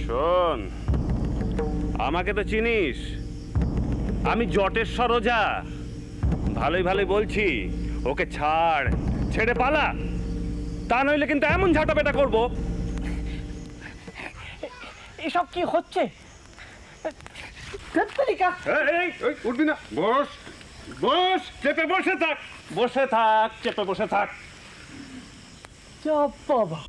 শোন, আমাকে তো চিনিস, আমি জটেশ্বর ওঝা। ভালোই ভালোই বলছি, ওকে ছাড়, ছেড়ে পালা, তা নইলে কিন্তু এমন ঝাঁটাপেটা করবো। এসব কি হচ্ছে? উঠবি না, বস বস, চেপে বসে থাক, বসে থাক, চেপে বসে থাক। বাবা,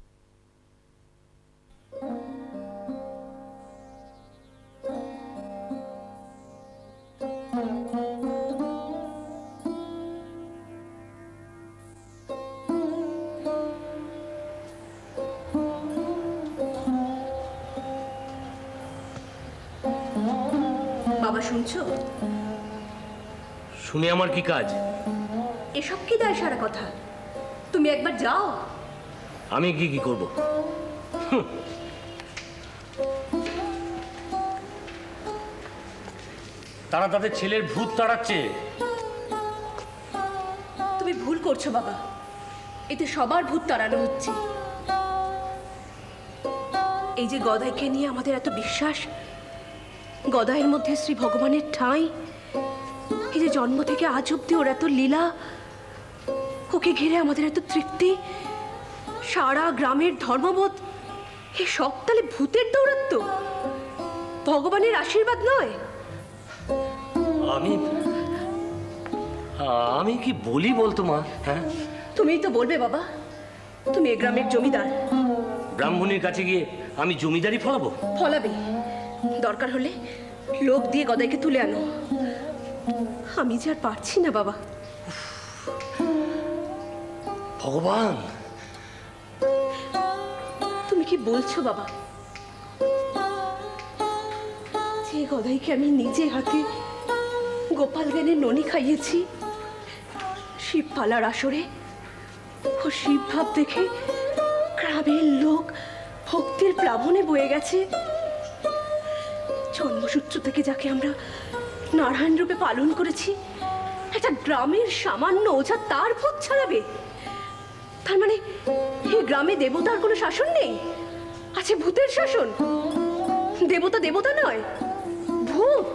বাবা শুনছো? শুনে আমার কি কাজ? এসব কি দায় সারা কথা? তুমি একবার যাও। আমি কি করব? তারা তাদের ছেলের ভূত তাড়াচ্ছে। তুমি ভুল করছো বাবা, এতে সবার ভূত তাড়ানো হচ্ছে। এই যে গদাইকে নিয়ে আমাদের এত বিশ্বাস, গদাইয়ের মধ্যে শ্রী ভগবানের ঠাঁই, এই যে জন্ম থেকে আজ অব্দি ওর এত লীলা, ওকে ঘিরে আমাদের এত তৃপ্তি, সারা গ্রামের ধর্মবোধ, এই সব তাহলে ভূতের দৌরাত্ম, ভগবানের আশীর্বাদ নয়? আমি কি বলি বলতো মা? হ্যাঁ, তুমিই তো বলবে বাবা, তুমি এ গ্রামের জমিদার। ব্রাহ্মণের কাছে গিয়ে আমি জমিদারি ফলাবো? ফলাবে, দরকার হলে লোক দিয়ে গদাইকে তুলে আনো। আমি যে আর পারছি না বাবা। ভগবান, তুমি কি বলছো বাবা? যে গদাইকে আমি নিজে হাতে গোপাল জ্ঞানের ননি খাইয়েছি, শিব পালার আসরে ও শিব ভাব দেখে গ্রামের লোক ভক্তির প্লাবনে বয়ে গেছে। জন্মসূত্র থেকে যাকে আমরা নারায়ণ রূপে পালন করেছি, একটা গ্রামের সামান্য ওঝা তার ভূত ছাড়াবে? তার মানে এই গ্রামে দেবতার কোনো শাসন নেই, আছে ভূতের শাসন। দেবতা দেবতা নয়, ভূত।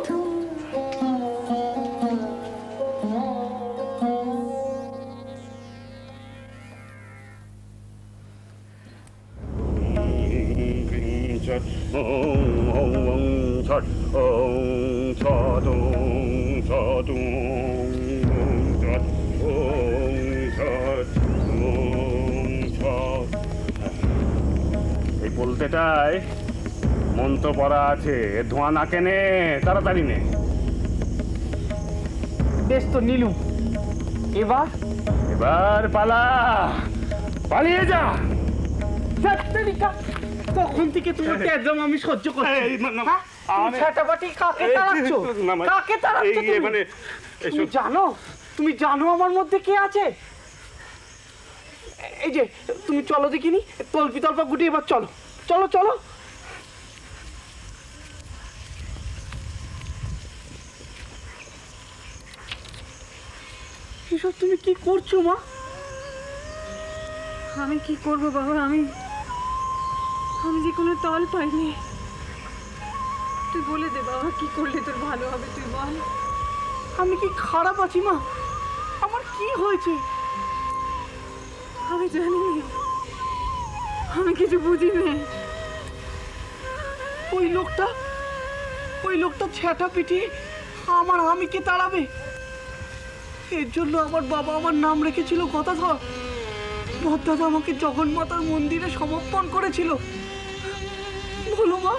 এই বলতেটাই মন্ত্র পড়া আছে, ধোঁয়া না কেনে, তাড়াতাড়ি নে। বেশ তো নীলু, এবার এবার পালা, পালিয়ে যা। তখন থেকে তোমার তেজম আমি সহ্য করছি। তুমি জানো আমার মধ্যে কে আছে? এই যে তুমি চলো দেখিনি, তল্পি তল্পা গুটি, এবার চলো চলো চলো। এসব তুমি কি করছো মা? আমি কি করবো বাবা, আমি যে কোনো তল পাইনি। তুই বলে দে বাবা, কি করলে তোর ভালো হবে, তুই বল। আমি কি খারাপ আছি মা? আমার কি হয়েছে? আমি জানি না, আমি কিছু বুঝিনি। ওই লোকটা ছ্যাটা পিটিয়ে আমার আমিকে তাড়াবে। এর জন্য আমার বাবা আমার নাম রেখেছিল গদাধর। ভদ্রদাদা আমাকে জগন্মাতার মন্দিরে সমর্পণ করেছিল। বলো মা,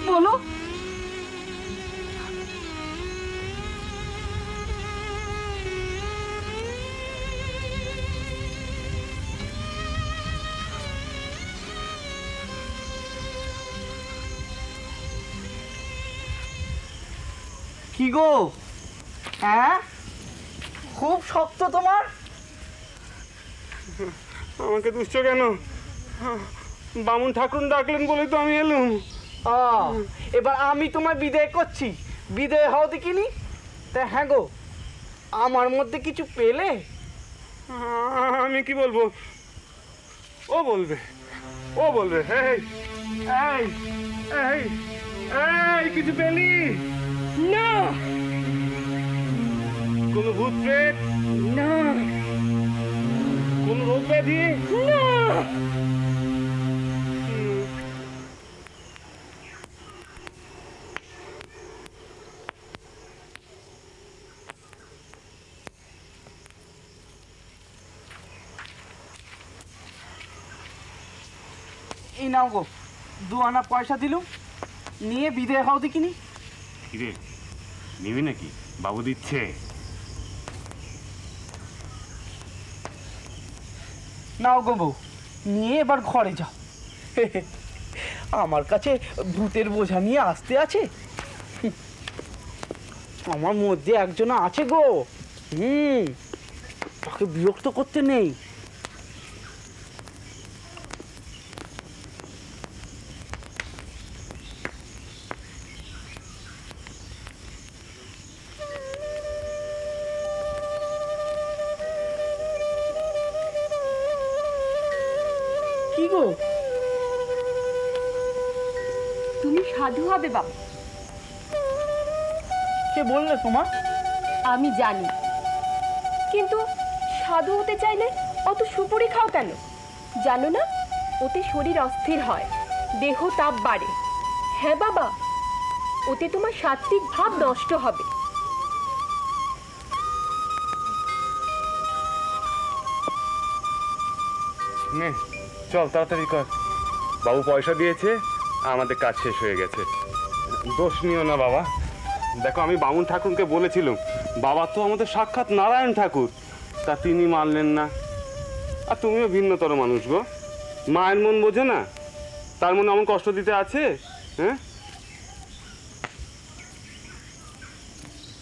বলো। কি গো, হ্যাঁ খুব শক্ত তোমার? আমাকে দুষ্ট কেন? বামুন ঠাকুর ডাকলেন বলে তো আমি এলুম। এবার আমি তোমার বিদায় করছি, বিদায় হও দেখিনি। তা হ্যাঁ গো, আমার মধ্যে কিছু পেলে? আমি কি বলবো? ও বলবে, ও বলবে। এই এই এই কিছু পেলি না কোনো ভূত প্রেত না কোনো রোগ ব্যাধি না এই নাও গো 2 আনা পয়সা দিলুম, নিয়ে বিদে খাও দেখিনি। কিরে নিবি নাকি? বাবু দিচ্ছে। নাও গো বউ, নিয়ে এবার ঘরে যাও। আমার কাছে ভূতের বোঝা নিয়ে আসতে আছে? আমার মধ্যে একজন আছে গো, তাকে বিরক্ত করতে নেই। কি গো, তুমি সাধু হবে বাবা। কে বললে তোমার? আমি জানি, কিন্তু সাধু হতে চাইলে অত সুপুরি খাও কেন? জানো না, ওতে শরীর অস্থির হয়, দেহ তাপ বাড়ে। হ্যাঁ বাবা, ওতে তোমার সাত্ত্বিক ভাব নষ্ট হবে। নে চল তাড়াতাড়ি কর, বাবু পয়সা দিয়েছে, আমাদের কাজ শেষ হয়ে গেছে। দোষ নিও না বাবা। দেখো আমি বামুন ঠাকুরকে বলেছিলাম, বাবা তো আমাদের সাক্ষাৎ নারায়ণ ঠাকুর, তা তিনি মানলেন না। আর তুমিও ভিন্নতর মানুষ গো, মায়ের মন বোঝো না, তার মনে এমন কষ্ট দিতে আছে? হ্যাঁ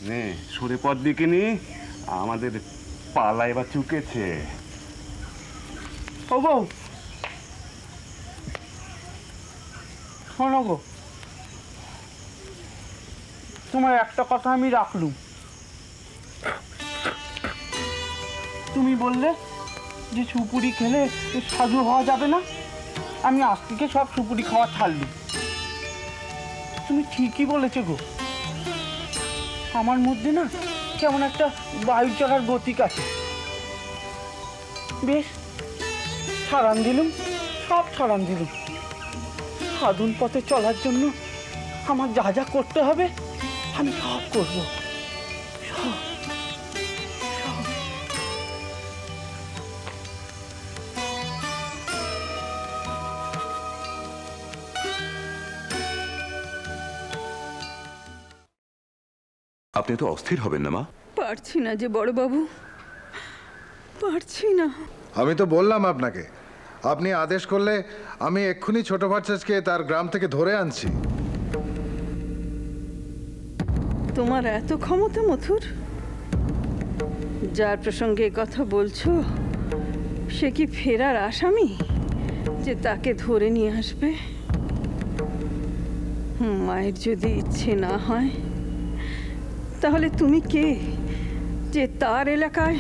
নে সরে পথ দিকে নি, আমাদের পালা এবার চুকেছে। ও বউ, শোনো গো, তোমার একটা কথা আমি রাখলুম। তুমি বললে যে সুপুরি খেলে সাধু হওয়া যাবে না, আমি আজ থেকে সব সুপুরি খাওয়া ছাড়লুম। তুমি ঠিকই বলেছো গো, আমার মধ্যে না কেমন একটা বায়ু চলার গতিক আছে। বেশ, ছাড়ান দিলুম, সব ছাড়ান দিলুম। সাধুন পথে চলার জন্য আমার যা যা করতে হবে আমি সব করবো, সব। আপনি তো অস্থির হবেন না মা। পারছি না যে বড়বাবু, পারছি না। আমি তো বললাম আপনাকে, আপনি আদেশ করলে আমি এক্ষুনি ছোট ভার্চাসকে তার গ্রাম থেকে ধরে আনছি। তোমার এত ক্ষমতা মথুর? যার প্রসঙ্গে কথা বলছো সে কি ফেরার আসামি যে তাকে ধরে নিয়ে আসবে? মায়ের যদি ইচ্ছে না হয় তাহলে তুমি কে যে তার এলাকায়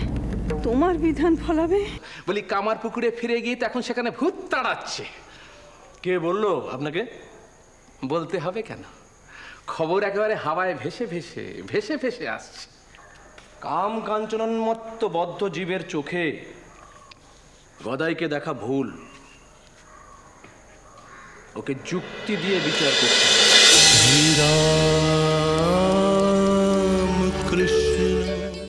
তোমার বিধান ফলাবে? বলি কামার পুকুরে ফিরে গিয়ে তো এখন সেখানে ভূত তাড়াচ্ছে। কে বললো আপনাকে? বলতে হবে কেন, খবর একেবারে হাওয়ায় ভেসে ভেসে ভেসে ভেসে আসছে। কাম কাঞ্চনোন্মত্ত বদ্ধ জীবের চোখে গদাইকে দেখা ভুল, ওকে যুক্তি দিয়ে বিচার করতে।